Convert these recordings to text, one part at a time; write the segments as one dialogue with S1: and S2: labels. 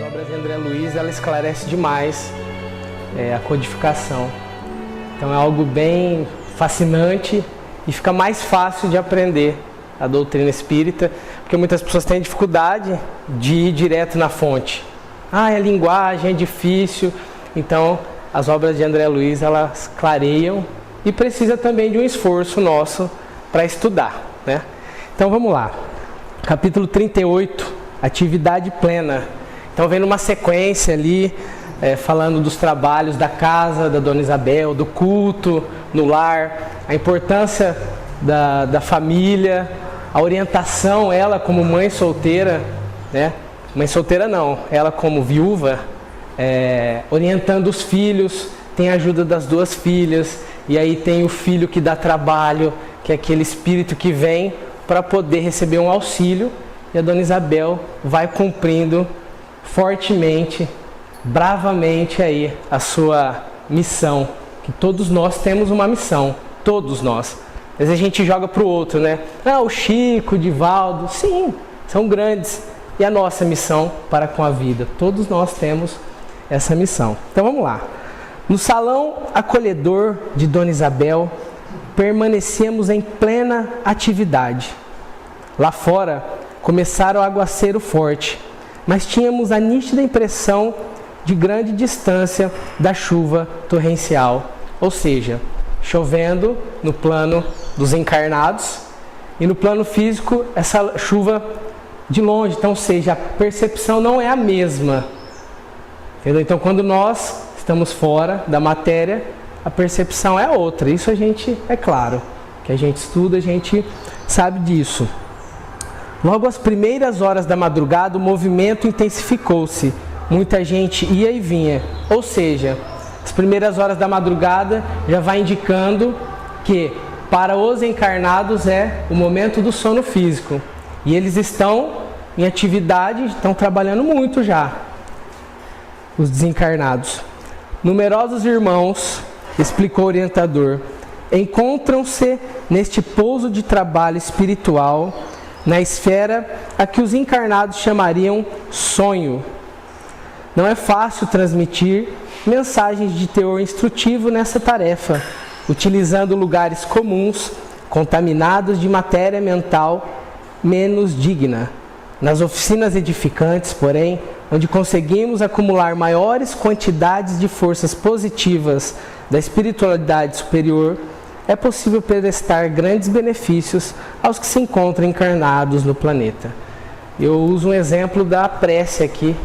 S1: obras de André Luiz, ela esclarece demais a codificação. Então é algo bem fascinante e fica mais fácil de aprender a doutrina espírita, porque muitas pessoas têm dificuldade de ir direto na fonte. A linguagem é difícil. Então as obras de André Luiz, elas clareiam e precisa também de um esforço nosso para estudar, né? Então vamos lá. Capítulo 38, atividade plena. Então vem numa sequência ali, falando dos trabalhos da casa da Dona Isabel, do culto no lar, a importância da família, a orientação, ela como mãe solteira, né? Mãe solteira não, ela como viúva, orientando os filhos, tem a ajuda das duas filhas, e aí tem o filho que dá trabalho, que é aquele espírito que vem para poder receber um auxílio, e a Dona Isabel vai cumprindo fortemente, bravamente aí a sua missão, que todos nós temos uma missão, todos nós. Às vezes a gente joga para o outro, né? O Chico, o Divaldo, sim, são grandes. E a nossa missão para com a vida, todos nós temos essa missão. Então vamos lá. No salão acolhedor de Dona Isabel, permanecemos em plena atividade. Lá fora, começara o aguaceiro forte, mas tínhamos a nítida impressão de grande distância da chuva torrencial. Ou seja, chovendo no plano dos encarnados e no plano físico, essa chuva de longe. Então, ou seja, a percepção não é a mesma. Entendeu? Então, quando nós estamos fora da matéria, a percepção é outra. Isso a gente, é claro, que a gente estuda, a gente sabe disso. Logo às primeiras horas da madrugada, o movimento intensificou-se. Muita gente ia e vinha. Ou seja, as primeiras horas da madrugada já vai indicando que para os encarnados é o momento do sono físico. E eles estão em atividade, estão trabalhando muito já, os desencarnados. Numerosos irmãos, explicou o orientador, encontram-se neste pouso de trabalho espiritual, na esfera a que os encarnados chamariam sonho. Não é fácil transmitir mensagens de teor instrutivo nessa tarefa, utilizando lugares comuns, contaminados de matéria mental menos digna. Nas oficinas edificantes, porém, onde conseguimos acumular maiores quantidades de forças positivas da espiritualidade superior, é possível prestar grandes benefícios aos que se encontram encarnados no planeta. Eu uso um exemplo da prece aqui,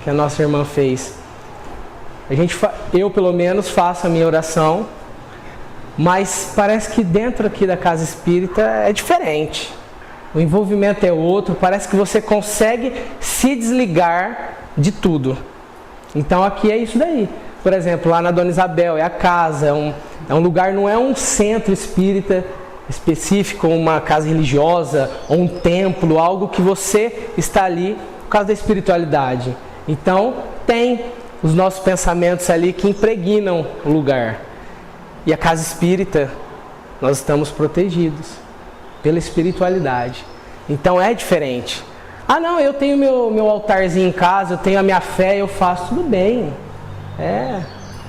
S1: que a nossa irmã fez. Eu, pelo menos, faço a minha oração, mas parece que dentro aqui da casa espírita é diferente. O envolvimento é outro, parece que você consegue se desligar de tudo. Então aqui é isso daí. Por exemplo, lá na Dona Isabel, é a casa, é um lugar, não é um centro espírita específico, uma casa religiosa, ou um templo, algo que você está ali por causa da espiritualidade. Então tem os nossos pensamentos ali que impregnam o lugar. E a casa espírita, nós estamos protegidos pela espiritualidade. Então é diferente. Não, eu tenho meu altarzinho em casa, eu tenho a minha fé, eu faço, tudo bem.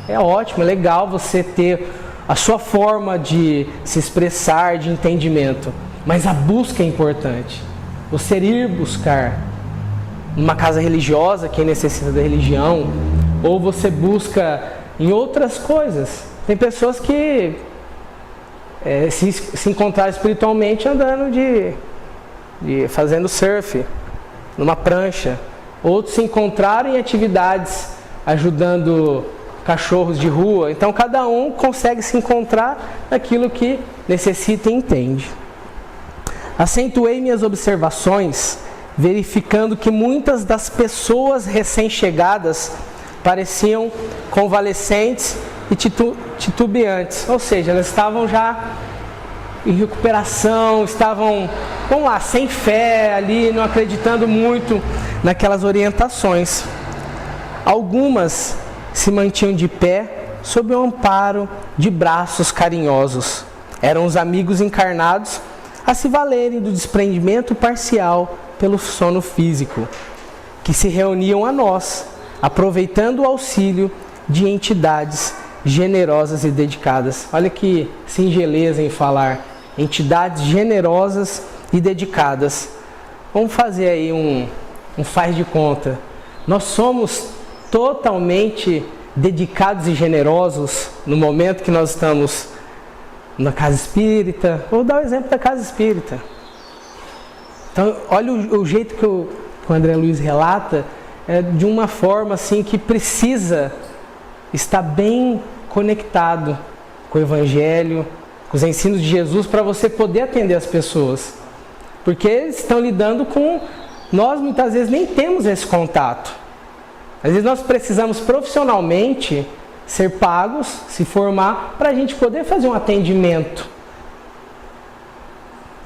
S1: É ótimo, é legal você ter a sua forma de se expressar, de entendimento. Mas a busca é importante. Você ir buscar numa casa religiosa, quem necessita da religião, ou você busca em outras coisas. Tem pessoas que se encontraram espiritualmente andando fazendo surf numa prancha. Outros se encontraram em atividades ajudando cachorros de rua. Então cada um consegue se encontrar naquilo que necessita e entende. Acentuei minhas observações, verificando que muitas das pessoas recém-chegadas pareciam convalescentes e titubeantes. Ou seja, elas estavam já em recuperação, estavam, sem fé ali, não acreditando muito naquelas orientações. Algumas se mantinham de pé sob o amparo de braços carinhosos. Eram os amigos encarnados a se valerem do desprendimento parcial pelo sono físico. que se reuniam a nós, aproveitando o auxílio de entidades generosas e dedicadas. Olha que singeleza em falar, entidades generosas e dedicadas. Vamos fazer aí um faz de conta. Nós somos totalmente dedicados e generosos no momento que nós estamos na casa espírita. Vou dar o exemplo da casa espírita. Então, olha o jeito que o André Luiz relata, de uma forma assim que precisa estar bem conectado com o Evangelho, com os ensinos de Jesus, para você poder atender as pessoas. Porque eles estão lidando com... Nós muitas vezes nem temos esse contato. Às vezes nós precisamos profissionalmente ser pagos, se formar, para a gente poder fazer um atendimento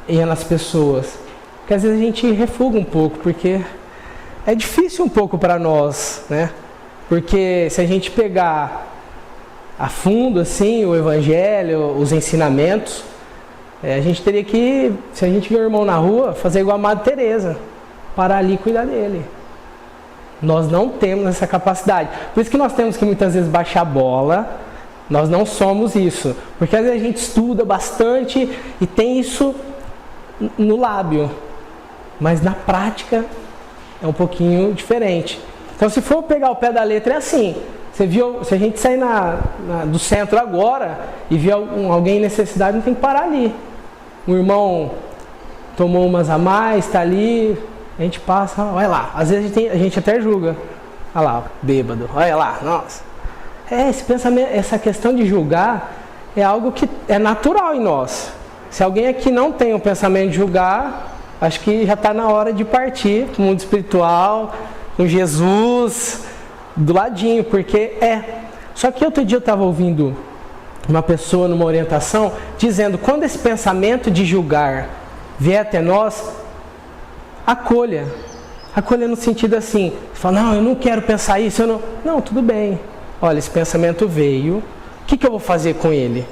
S1: nas pessoas. Porque às vezes a gente refuga um pouco, porque é difícil um pouco para nós, né? Porque se a gente pegar a fundo assim o Evangelho, os ensinamentos, a gente teria que, se a gente vê o irmão na rua, fazer igual a Madre Teresa, parar ali e cuidar dele. Nós não temos essa capacidade. Por isso que nós temos que muitas vezes baixar a bola. Nós não somos isso. Porque às vezes a gente estuda bastante e tem isso no lábio. Mas na prática é um pouquinho diferente. Então, se for pegar o pé da letra, é assim. Você viu, se a gente sair do centro agora e ver alguém em necessidade, não tem que parar ali. O irmão tomou umas a mais, está ali, a gente passa, olha lá. Às vezes a gente até julga. Olha lá, bêbado, olha lá, nossa. Esse pensamento, essa questão de julgar é algo que é natural em nós. Se alguém aqui não tem o pensamento de julgar, acho que já está na hora de partir para o mundo espiritual, com Jesus do ladinho, porque Só que outro dia eu estava ouvindo uma pessoa numa orientação dizendo, quando esse pensamento de julgar vier até nós, acolha. Acolha no sentido assim, fala, não, eu não quero pensar isso, eu não... Não, tudo bem. Olha, esse pensamento veio, o que eu vou fazer com ele?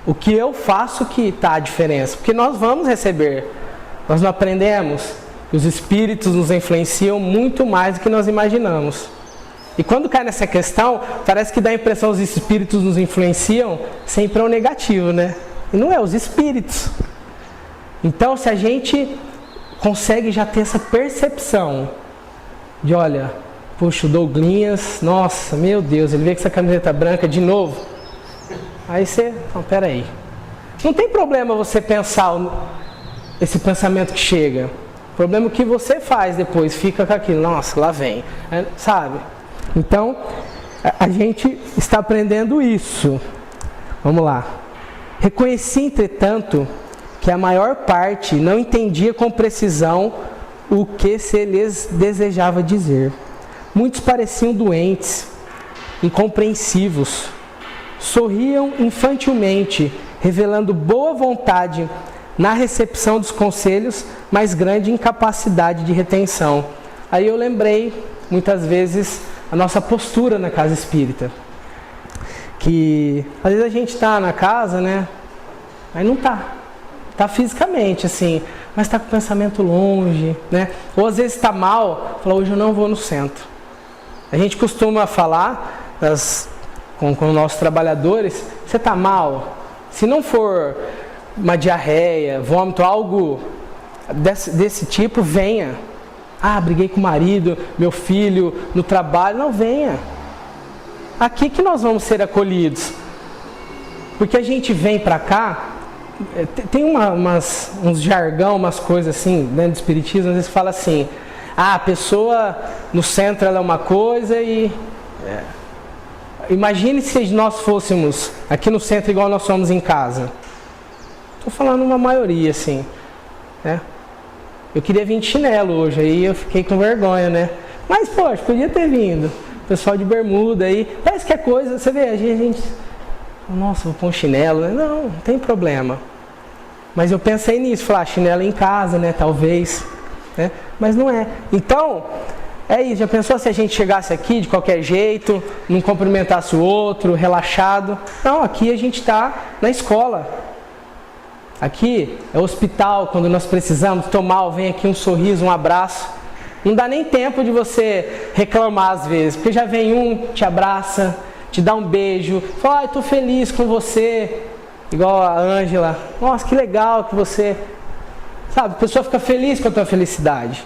S1: O que eu faço que está a diferença? Porque nós vamos receber, nós não aprendemos. Os espíritos nos influenciam muito mais do que nós imaginamos. E quando cai nessa questão, parece que dá a impressão que os espíritos nos influenciam sempre é o negativo, né? E não é, os espíritos. Então, se a gente consegue já ter essa percepção de, olha, puxa, o Douglinhas, nossa, meu Deus, ele veio com essa camiseta branca de novo. Aí você, não, peraí. Não tem problema você pensar esse pensamento que chega. O problema é o que você faz depois, fica com aquilo, nossa, lá vem, sabe? Então, a gente está aprendendo isso. Vamos lá. Reconheci, entretanto, que a maior parte não entendia com precisão o que se lhes desejava dizer. Muitos pareciam doentes, incompreensivos, sorriam infantilmente, revelando boa vontade na recepção dos conselhos, mas grande incapacidade de retenção. Aí eu lembrei, muitas vezes, a nossa postura na casa espírita. Que às vezes a gente está na casa, né? Aí não está. Está fisicamente, assim, mas está com o pensamento longe, né? Ou às vezes está mal, fala, hoje eu não vou no centro. A gente costuma falar com os nossos trabalhadores, você está mal? Se não for uma diarreia, vômito, algo desse tipo, venha. Ah, briguei com o marido, meu filho, no trabalho. Não, venha. Aqui que nós vamos ser acolhidos. Porque a gente vem para cá, tem uns jargão, umas coisas assim, dentro do espiritismo, às vezes fala assim, a pessoa no centro ela é uma coisa e... Imagine se nós fôssemos aqui no centro igual nós somos em casa. Estou falando uma maioria, assim, né? Eu queria vir de chinelo hoje, aí eu fiquei com vergonha, né? Mas, poxa, podia ter vindo. O pessoal de bermuda aí, parece que é coisa, você vê, a gente... Nossa, vou pôr um chinelo, né? Não tem problema. Mas eu pensei nisso, falar chinelo em casa, né? Talvez, né? Mas não é. Então, é isso. Já pensou se a gente chegasse aqui de qualquer jeito, não cumprimentasse o outro, relaxado? Não, aqui a gente está na escola. Aqui é o hospital, quando nós precisamos, tô mal, vem aqui um sorriso, um abraço. Não dá nem tempo de você reclamar às vezes, porque já vem um, te abraça, te dá um beijo, fala, estou feliz com você, igual a Ângela, nossa, que legal que você... Sabe, a pessoa fica feliz com a tua felicidade.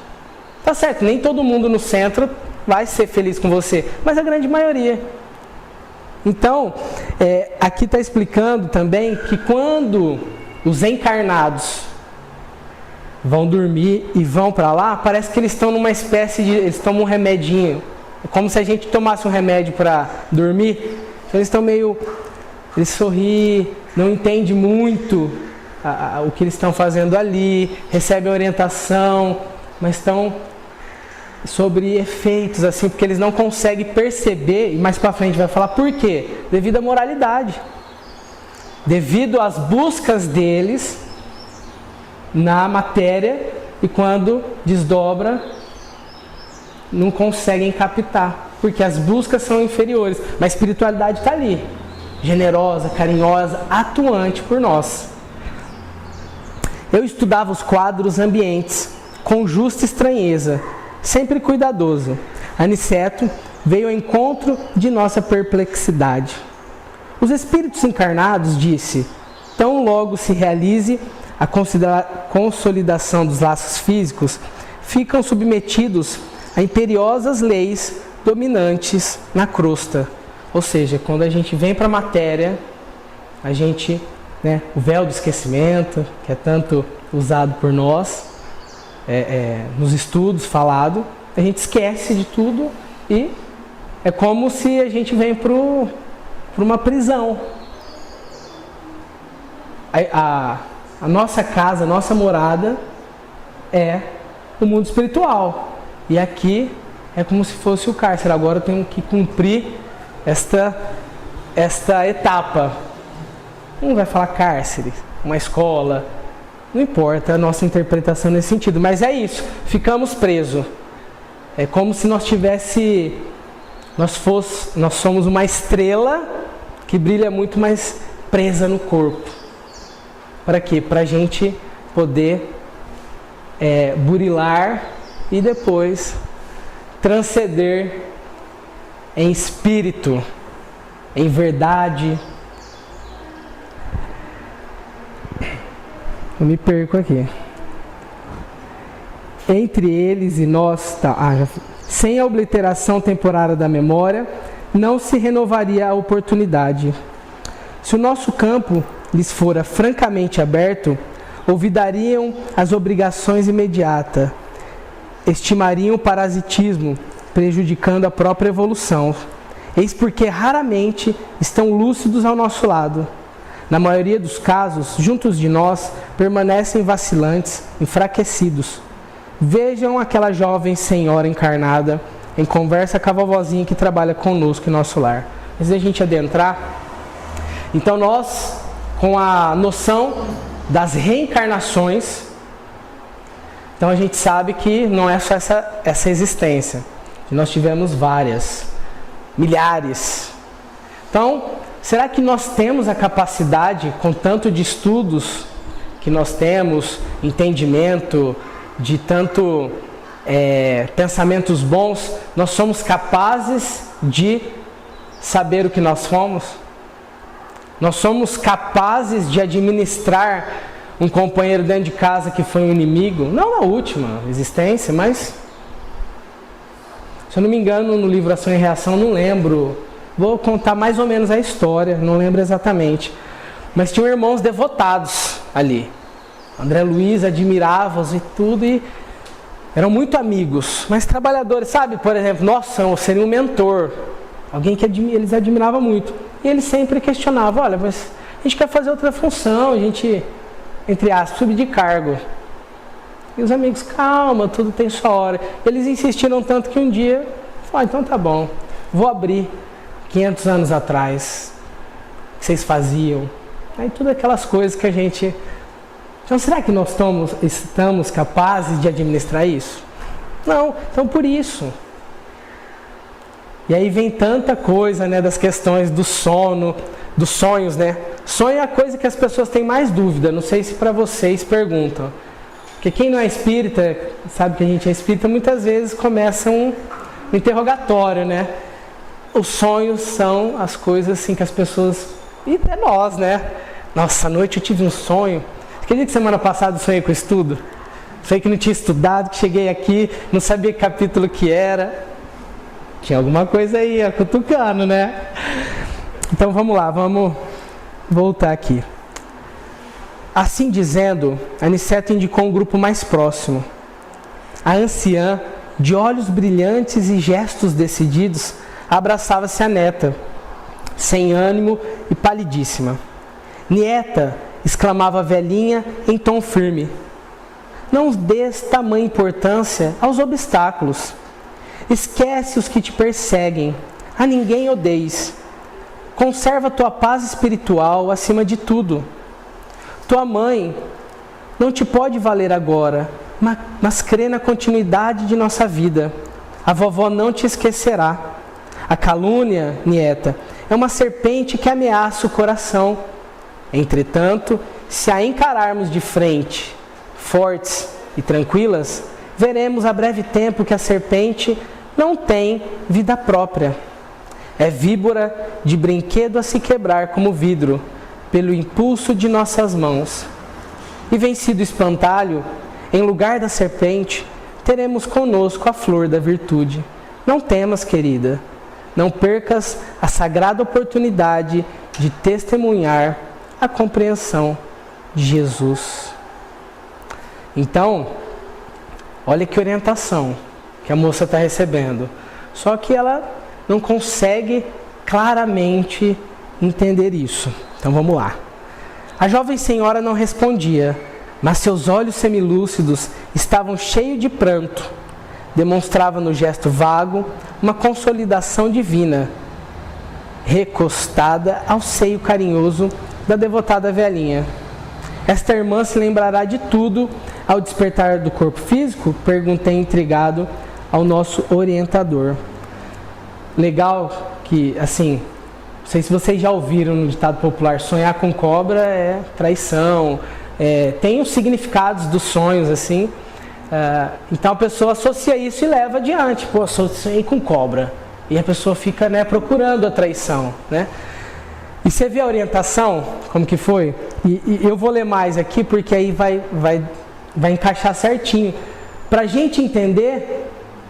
S1: Tá certo, nem todo mundo no centro vai ser feliz com você, mas a grande maioria. Então, aqui está explicando também que quando os encarnados vão dormir e vão para lá, parece que eles estão numa espécie de... Eles tomam um remedinho. É como se a gente tomasse um remédio para dormir. Então eles estão meio... Eles sorriem, não entendem muito o que eles estão fazendo ali, recebem orientação, mas estão sobre efeitos, assim, porque eles não conseguem perceber, e mais para frente vai falar por quê? Devido à moralidade. Devido às buscas deles na matéria, e quando desdobra, não conseguem captar, porque as buscas são inferiores, mas a espiritualidade está ali, generosa, carinhosa, atuante por nós. Eu estudava os quadros ambientes com justa estranheza, sempre cuidadoso. Aniceto veio ao encontro de nossa perplexidade. Os espíritos encarnados, disse, tão logo se realize a consolidação dos laços físicos, ficam submetidos a imperiosas leis dominantes na crosta. Ou seja, quando a gente vem para a matéria, a gente, o véu do esquecimento, que é tanto usado por nós, nos estudos falado, a gente esquece de tudo e é como se a gente vem para uma prisão. A nossa casa, a nossa morada é o mundo espiritual. E aqui é como se fosse o cárcere. Agora eu tenho que cumprir esta etapa. Não vai falar cárcere, uma escola, não importa a nossa interpretação nesse sentido, mas é isso, ficamos presos. É como se nós somos uma estrela que brilha muito, mais presa no corpo. Para quê? Para a gente poder burilar e depois transcender em espírito, em verdade. Eu me perco aqui. Entre eles e nós, sem a obliteração temporária da memória, não se renovaria a oportunidade. Se o nosso campo lhes fora francamente aberto, olvidariam as obrigações imediatas, estimariam o parasitismo, prejudicando a própria evolução. Eis porque raramente estão lúcidos ao nosso lado. Na maioria dos casos, juntos de nós, permanecem vacilantes, enfraquecidos. Vejam aquela jovem senhora encarnada em conversa com a vovozinha que trabalha conosco em nosso lar. Antes da gente adentrar, então nós, com a noção das reencarnações, então a gente sabe que não é só essa existência. Nós tivemos várias, milhares. Então, será que nós temos a capacidade, com tanto de estudos que nós temos, entendimento, de tanto pensamentos bons, nós somos capazes de saber o que nós fomos? Nós somos capazes de administrar um companheiro dentro de casa que foi um inimigo? Não na última existência, mas... Se eu não me engano, no livro Ação e Reação, não lembro. Vou contar mais ou menos a história, não lembro exatamente. Mas tinham irmãos devotados ali. André Luiz admirava-os e tudo, e eram muito amigos. Mas trabalhadores, sabe? Por exemplo, nossa, eu seria um mentor. Alguém que eles admiravam muito. E eles sempre questionavam, olha, mas a gente quer fazer outra função, a gente, entre aspas, subir de cargo. E os amigos, calma, tudo tem sua hora. Eles insistiram tanto que um dia, então tá bom, vou abrir 500 anos atrás, que vocês faziam. Aí tudo aquelas coisas que a gente... Então será que nós estamos capazes de administrar isso? Não, então por isso. E aí vem tanta coisa, das questões do sono, dos sonhos, Sonho é a coisa que as pessoas têm mais dúvida. Não sei se para vocês perguntam. Porque quem não é espírita, sabe que a gente é espírita, muitas vezes começa um interrogatório, né? Os sonhos são as coisas assim que as pessoas... E até nós, né? Nossa, à noite eu tive um sonho. Acredita que semana passada eu sonhei com estudo? Sonhei que não tinha estudado, que cheguei aqui, não sabia que capítulo que era. Tinha alguma coisa aí, cutucando, né? Então vamos lá, vamos voltar aqui. Assim dizendo, Aniceto indicou um grupo mais próximo. A anciã, de olhos brilhantes e gestos decididos, abraçava-se a neta, sem ânimo e palidíssima. Nieta, exclamava a velhinha em tom firme, não dês tamanha importância aos obstáculos. Esquece os que te perseguem, a ninguém odeies. Conserva tua paz espiritual acima de tudo. Tua mãe não te pode valer agora, mas crê na continuidade de nossa vida. A vovó não te esquecerá. A calúnia, nieta, é uma serpente que ameaça o coração. Entretanto, se a encararmos de frente, fortes e tranquilas, veremos a breve tempo que a serpente não tem vida própria. É víbora de brinquedo a se quebrar como vidro, pelo impulso de nossas mãos. E vencido o espantalho, em lugar da serpente, teremos conosco a flor da virtude. Não temas, querida, não percas a sagrada oportunidade de testemunhar a compreensão de Jesus. Então, olha que orientação que a moça está recebendo. Só que ela não consegue claramente entender isso. Então vamos lá. A jovem senhora não respondia, mas seus olhos semilúcidos estavam cheios de pranto. Demonstrava no gesto vago uma consolidação divina, recostada ao seio carinhoso da devotada velhinha. Esta irmã se lembrará de tudo ao despertar do corpo físico? Perguntei intrigado ao nosso orientador. Legal que, assim, não sei se vocês já ouviram no ditado popular, sonhar com cobra é traição. Tem os significados dos sonhos, assim. Então a pessoa associa isso e leva adiante. Pô, sonhei com cobra. E a pessoa fica, né, procurando a traição, né? E você vê a orientação, como que foi? E eu vou ler mais aqui, porque aí vai encaixar certinho. Para a gente entender,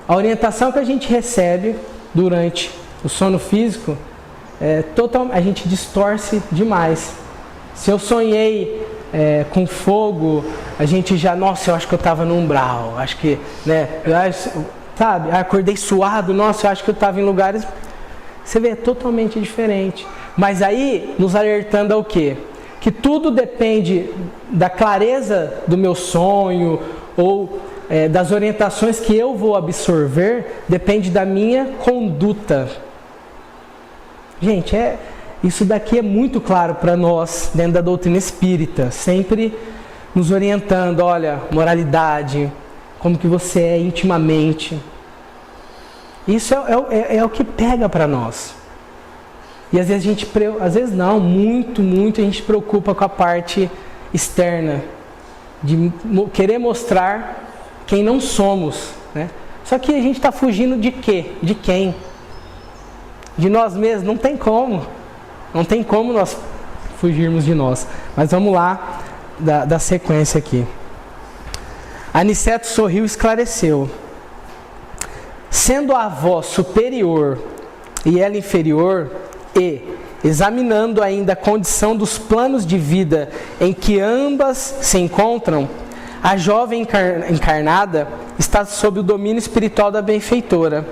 S1: a orientação que a gente recebe durante o sono físico, a gente distorce demais. Se eu sonhei com fogo, a gente já, nossa, eu acho que eu estava no umbral, acho que, né, sabe, acordei suado, nossa, eu acho que eu estava em lugares... Você vê, é totalmente diferente. Mas aí, nos alertando ao quê? Que tudo depende da clareza do meu sonho ou das orientações que eu vou absorver, depende da minha conduta. Gente, isso daqui é muito claro para nós, dentro da doutrina espírita, sempre nos orientando, olha, moralidade, como que você é intimamente. Isso é o que pega para nós. E às vezes muito a gente se preocupa com a parte externa, de querer mostrar quem não somos, né? Só que a gente está fugindo de quê? De quem? De nós mesmos? Não tem como. Não tem como nós fugirmos de nós. Mas vamos lá, da sequência aqui. Aniceto sorriu e esclareceu. Sendo a avó superior e ela inferior, e examinando ainda a condição dos planos de vida em que ambas se encontram, a jovem encarnada está sob o domínio espiritual da benfeitora.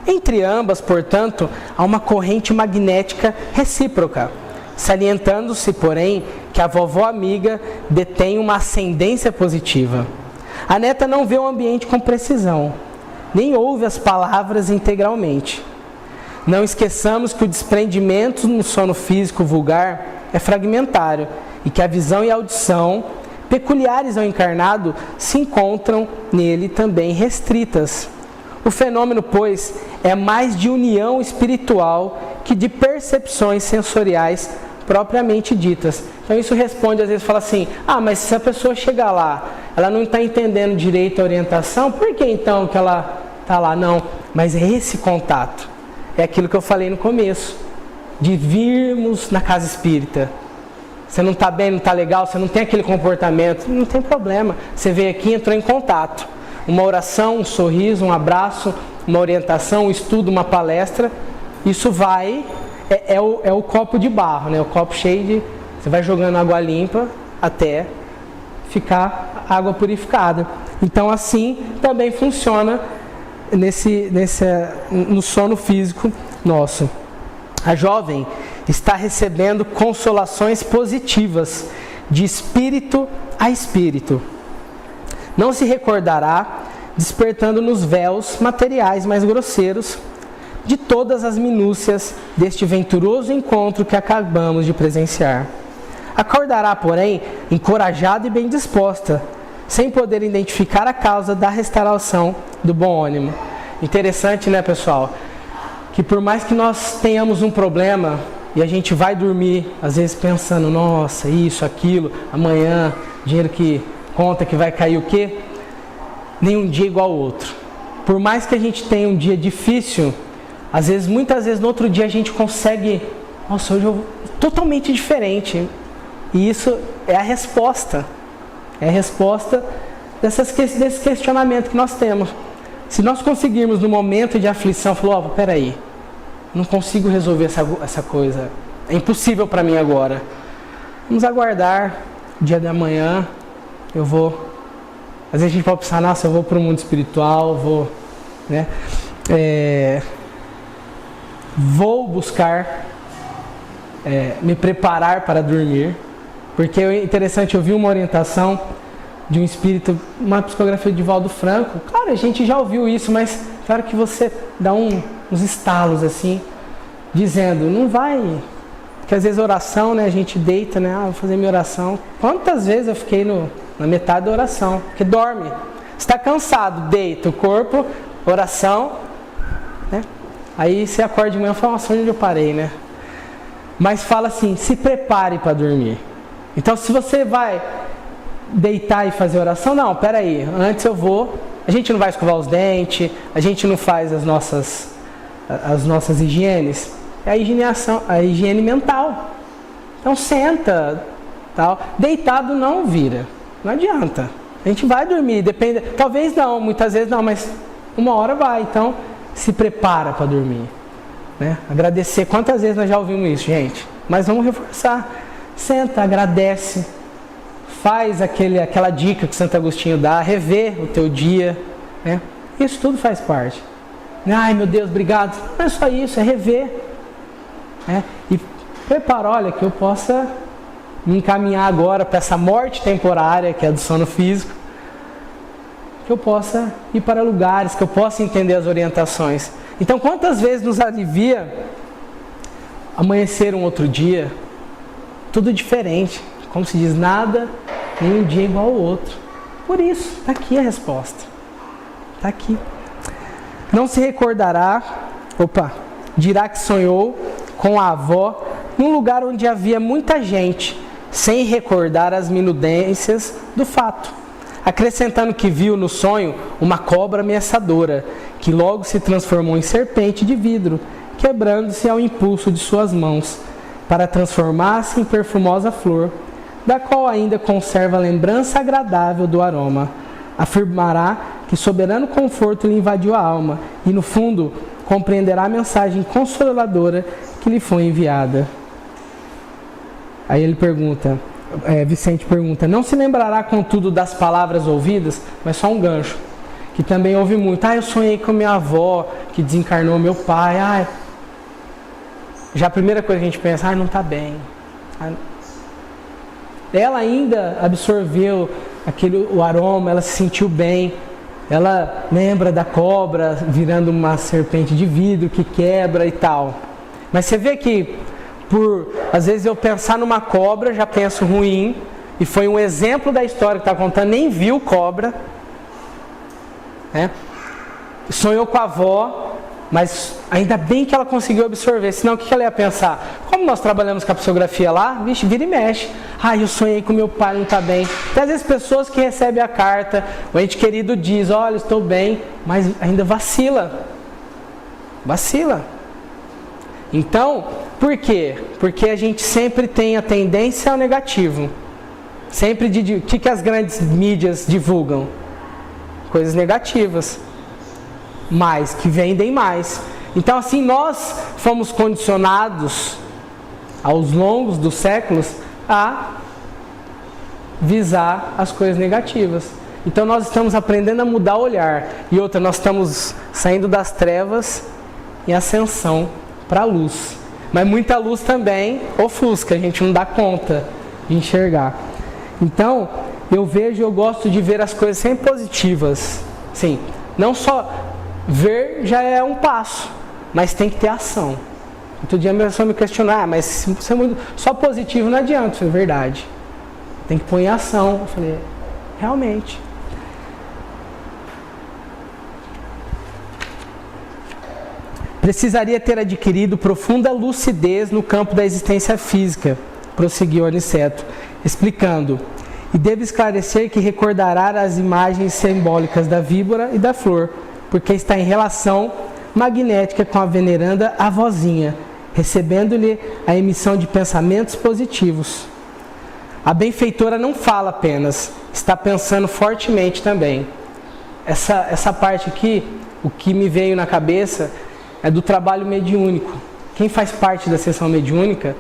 S1: Entre ambas, portanto, há uma corrente magnética recíproca, salientando-se, porém, que a vovó amiga detém uma ascendência positiva. A neta não vê o ambiente com precisão, nem ouve as palavras integralmente. Não esqueçamos que o desprendimento no sono físico vulgar é fragmentário e que a visão e a audição, peculiares ao encarnado, se encontram nele também restritas. O fenômeno, pois, é mais de união espiritual que de percepções sensoriais propriamente ditas. Então isso responde, às vezes fala assim, mas se a pessoa chegar lá, ela não está entendendo direito a orientação, por que então que ela está lá? Não, mas é esse contato. É aquilo que eu falei no começo, de virmos na casa espírita. Você não está bem, não está legal, você não tem aquele comportamento, não tem problema. Você veio aqui e entrou em contato. Uma oração, um sorriso, um abraço, uma orientação, um estudo, uma palestra, isso vai, é o copo de barro, né? O copo cheio de... Você vai jogando água limpa até ficar água purificada. Então assim também funciona no sono físico nosso. A jovem está recebendo consolações positivas de espírito a espírito. Não se recordará, despertando nos véus materiais mais grosseiros, de todas as minúcias deste venturoso encontro que acabamos de presenciar. Acordará, porém, encorajada e bem disposta, sem poder identificar a causa da restauração do bom ânimo. Interessante, né, pessoal? Que por mais que nós tenhamos um problema e a gente vai dormir, às vezes pensando, nossa, isso, aquilo, amanhã, dinheiro que conta que vai cair o quê? Nenhum dia igual ao outro. Por mais que a gente tenha um dia difícil, às vezes, muitas vezes no outro dia a gente consegue, nossa, hoje eu vou totalmente diferente. E isso é a resposta. É a resposta desse questionamento que nós temos. Se nós conseguirmos no momento de aflição, falar, peraí, não consigo resolver essa coisa, é impossível para mim agora. Vamos aguardar o dia da manhã, eu vou... Às vezes a gente pode pensar, nossa, eu vou para o mundo espiritual, né? Vou buscar me preparar para dormir, porque é interessante, eu vi uma orientação de um espírito, uma psicografia de Valdo Franco. Claro, a gente já ouviu isso, mas claro que você dá uns estalos assim, dizendo, não vai, porque às vezes oração, né, a gente deita, né, vou fazer minha oração. Quantas vezes eu fiquei na metade da oração, porque dorme, está cansado, deita o corpo, oração, né? Aí você acorda de manhã e fala, nossa, onde eu parei, né? Mas fala assim, se prepare para dormir. Então se você vai deitar e fazer oração, não, peraí, antes a gente não vai escovar os dentes, a gente não faz as nossas higienes, é a higiene mental. Então senta, tal. Deitado não vira, não adianta. A gente vai dormir, depende, talvez não, muitas vezes não, mas uma hora vai, então se prepara para dormir, né? Agradecer, quantas vezes nós já ouvimos isso, gente? Mas vamos reforçar, senta, agradece, faz aquela dica que Santo Agostinho dá, rever o teu dia, né? Isso tudo faz parte. Ai meu Deus, obrigado. Não é só isso, é rever, né? E prepara, olha, que eu possa me encaminhar agora para essa morte temporária, que é do sono físico, que eu possa ir para lugares, que eu possa entender as orientações. Então, quantas vezes nos alivia amanhecer um outro dia, tudo diferente, como se diz, nada, nenhum dia igual ao outro. Por isso, está aqui a resposta. Está aqui. Não se recordará, dirá que sonhou com a avó num lugar onde havia muita gente, sem recordar as minudências do fato, acrescentando que viu no sonho uma cobra ameaçadora, que logo se transformou em serpente de vidro, quebrando-se ao impulso de suas mãos, para transformar-se em perfumosa flor, da qual ainda conserva a lembrança agradável do aroma. Afirmará que soberano conforto lhe invadiu a alma, e no fundo compreenderá a mensagem consoladora que lhe foi enviada. Aí ele pergunta, Vicente pergunta, não se lembrará contudo das palavras ouvidas, mas só um gancho, que também ouve muito, eu sonhei com minha avó, que desencarnou meu pai, já a primeira coisa que a gente pensa, não está bem. Ela ainda absorveu o aroma, ela se sentiu bem, ela lembra da cobra virando uma serpente de vidro que quebra e tal. Mas você vê que, às vezes eu pensar numa cobra, já penso ruim, e foi um exemplo da história que está contando, nem viu cobra, né? Sonhou com a avó, Mas ainda bem que ela conseguiu absorver, senão o que ela ia pensar? Como nós trabalhamos com a psicografia lá, vixe, vira e mexe. Eu sonhei com meu pai, não está bem. Tem às vezes pessoas que recebem a carta, o ente querido diz, olha, estou bem, mas ainda vacila. Vacila. Então, por quê? Porque a gente sempre tem a tendência ao negativo. Sempre o que as grandes mídias divulgam? Coisas negativas. Mais, que vendem mais. Então assim, nós fomos condicionados aos longos dos séculos a visar as coisas negativas. Então nós estamos aprendendo a mudar o olhar. E outra, nós estamos saindo das trevas em ascensão para a luz. Mas muita luz também ofusca, a gente não dá conta de enxergar. Então, eu gosto de ver as coisas sempre positivas. Sim, não só ver já é um passo, mas tem que ter ação. Outro dia a minha pessoa me questionou, mas se você é muito só positivo não adianta. Eu falei, verdade. Tem que pôr em ação. Eu falei, realmente. Precisaria ter adquirido profunda lucidez no campo da existência física, prosseguiu Aniceto, explicando. E devo esclarecer que recordará as imagens simbólicas da víbora e da flor, porque está em relação magnética com a veneranda avózinha, recebendo-lhe a emissão de pensamentos positivos. A benfeitora não fala apenas, está pensando fortemente também. Essa parte aqui, o que me veio na cabeça é do trabalho mediúnico. Quem faz parte da sessão mediúnica,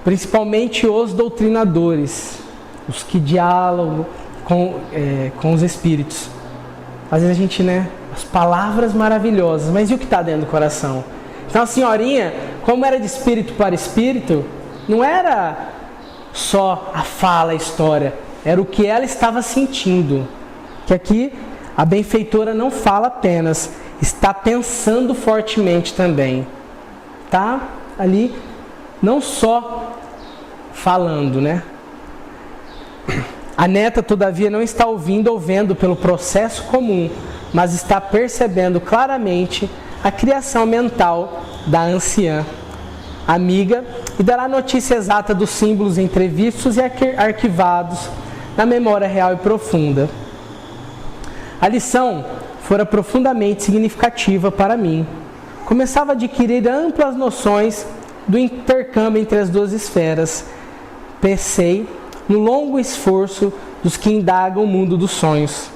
S1: principalmente os doutrinadores, os que dialogam com os espíritos. Às vezes a gente, as palavras maravilhosas, mas e o que está dentro do coração? Então a senhorinha, como era de espírito para espírito, não era só a fala, a história, era o que ela estava sentindo. Que aqui a benfeitora não fala apenas, está pensando fortemente também. Tá ali não só falando, A neta, todavia, não está ouvindo ou vendo pelo processo comum, mas está percebendo claramente a criação mental da anciã, amiga, e dará notícia exata dos símbolos entrevistos e arquivados na memória real e profunda. A lição fora profundamente significativa para mim. Começava a adquirir amplas noções do intercâmbio entre as duas esferas. Pensei no longo esforço dos que indagam o mundo dos sonhos.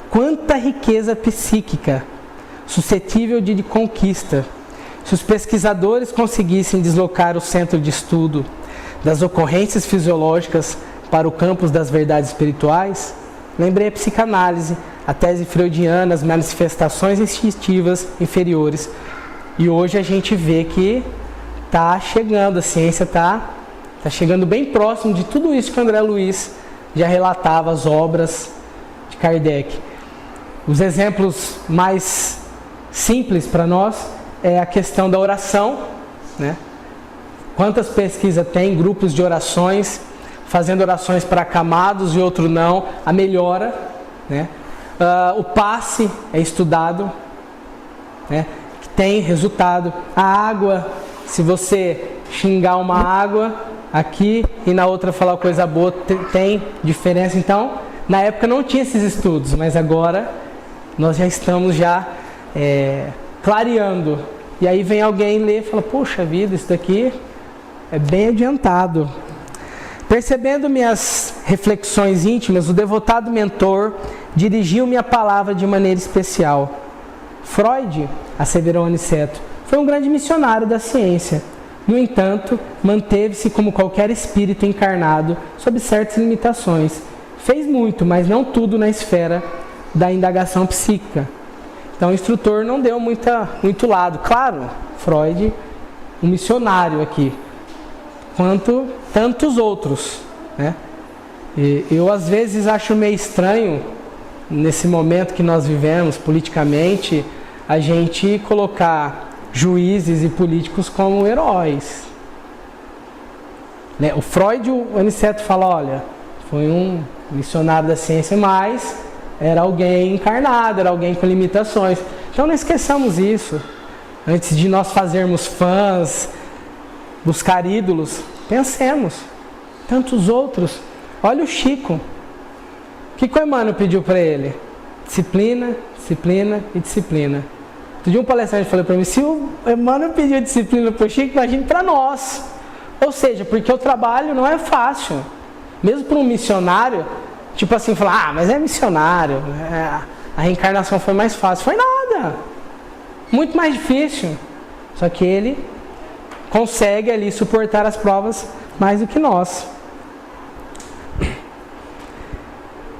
S1: Quanta riqueza psíquica, suscetível de conquista. Se os pesquisadores conseguissem deslocar o centro de estudo das ocorrências fisiológicas para o campus das verdades espirituais, lembrei a psicanálise, a tese freudiana, as manifestações instintivas inferiores. E hoje a gente vê que está chegando, a ciência está chegando bem próximo de tudo isso que o André Luiz já relatava, as obras de Kardec. Os exemplos mais simples para nós é a questão da oração, Quantas pesquisas tem, grupos de orações, fazendo orações para acamados e outro não, a melhora, o passe é estudado, que tem resultado. A água, se você xingar uma água aqui e na outra falar coisa boa, tem diferença. Então, na época não tinha esses estudos, mas agora nós já estamos clareando. E aí vem alguém ler e fala, poxa vida, isso daqui é bem adiantado. Percebendo minhas reflexões íntimas, o devotado mentor dirigiu-me a palavra de maneira especial. Freud, asseverou Aniceto, foi um grande missionário da ciência. No entanto, manteve-se como qualquer espírito encarnado, sob certas limitações. Fez muito, mas não tudo na esfera da indagação psíquica. Então o instrutor não deu muito lado. Claro, Freud, um missionário aqui, quanto tantos outros. E eu às vezes acho meio estranho, nesse momento que nós vivemos politicamente, a gente colocar juízes e políticos como heróis. O Freud, o Aniceto fala, olha, foi um missionário da ciência, mas era alguém encarnado, era alguém com limitações. Então não esqueçamos isso. Antes de nós fazermos fãs, buscar ídolos, pensemos. Tantos outros. Olha o Chico. O que o Emmanuel pediu para ele? Disciplina, disciplina e disciplina. Outro dia um palestrante falou para mim, se o Emmanuel pediu disciplina para o Chico, imagine para nós. Ou seja, porque o trabalho não é fácil. Mesmo para um missionário, tipo assim, falar, mas é missionário, a reencarnação foi mais fácil. Foi nada. Muito mais difícil. Só que ele consegue ali suportar as provas mais do que nós.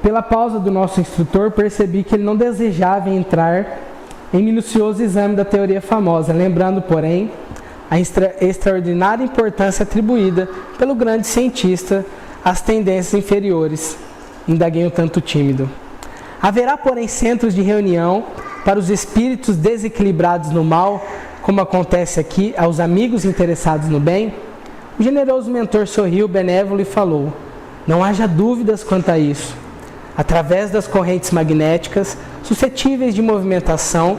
S1: Pela pausa do nosso instrutor, percebi que ele não desejava entrar em minucioso exame da teoria famosa, lembrando, porém, a extraordinária importância atribuída pelo grande cientista às tendências inferiores. Indaguei um tanto tímido. Haverá, porém, centros de reunião para os espíritos desequilibrados no mal, como acontece aqui aos amigos interessados no bem? O generoso mentor sorriu benévolo e falou, não haja dúvidas quanto a isso. Através das correntes magnéticas, suscetíveis de movimentação,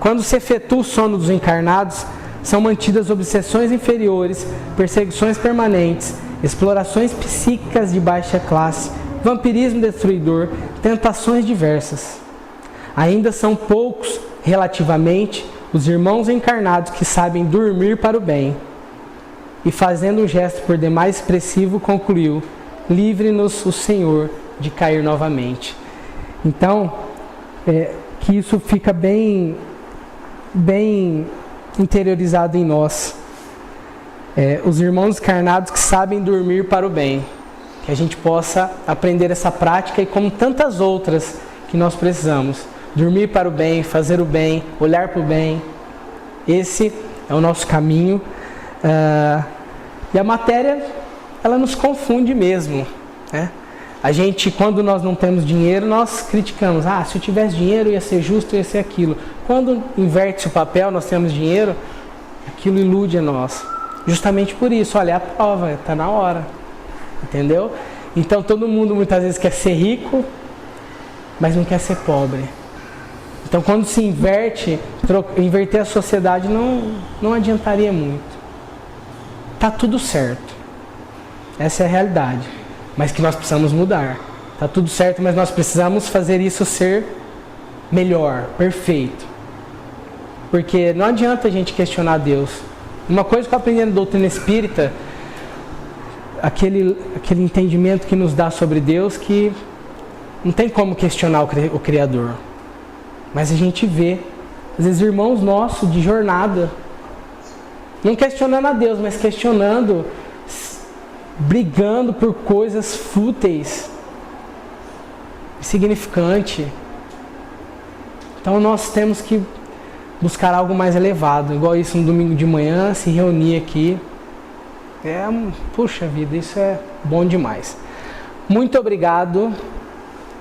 S1: quando se efetua o sono dos encarnados, são mantidas obsessões inferiores, perseguições permanentes, explorações psíquicas de baixa classe, vampirismo destruidor, tentações diversas. Ainda são poucos, relativamente, os irmãos encarnados que sabem dormir para o bem. E fazendo um gesto por demais expressivo, concluiu, livre-nos o Senhor de cair novamente. Então, que isso fica bem interiorizado em nós. Os irmãos encarnados que sabem dormir para o bem. Que a gente possa aprender essa prática e como tantas outras que nós precisamos. Dormir para o bem, fazer o bem, olhar para o bem. Esse é o nosso caminho. E a matéria, ela nos confunde mesmo, né? A gente, quando nós não temos dinheiro, nós criticamos. Se eu tivesse dinheiro ia ser justo, ia ser aquilo. Quando inverte o papel, nós temos dinheiro, aquilo ilude a nós. Justamente por isso, olha, a prova, está na hora. Entendeu? Então todo mundo muitas vezes quer ser rico, mas não quer ser pobre. Então quando se inverter a sociedade não adiantaria muito. Tá tudo certo. Essa é a realidade. Mas que nós precisamos mudar. Tá tudo certo, mas nós precisamos fazer isso ser melhor, perfeito. Porque não adianta a gente questionar Deus. Uma coisa que eu aprendi na doutrina espírita, aquele entendimento que nos dá sobre Deus, que não tem como questionar o Criador. Mas a gente vê, às vezes, irmãos nossos de jornada, não questionando a Deus, mas questionando, brigando por coisas fúteis, insignificantes. Então nós temos que buscar algo mais elevado, igual isso no domingo de manhã, se reunir aqui. Puxa vida, isso é bom demais. Muito obrigado.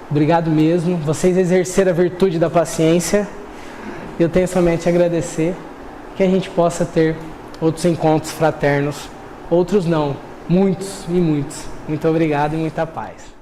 S1: Obrigado mesmo. Vocês exerceram a virtude da paciência. Eu tenho somente a agradecer que a gente possa ter outros encontros fraternos. Outros não. Muitos e muitos. Muito obrigado e muita paz.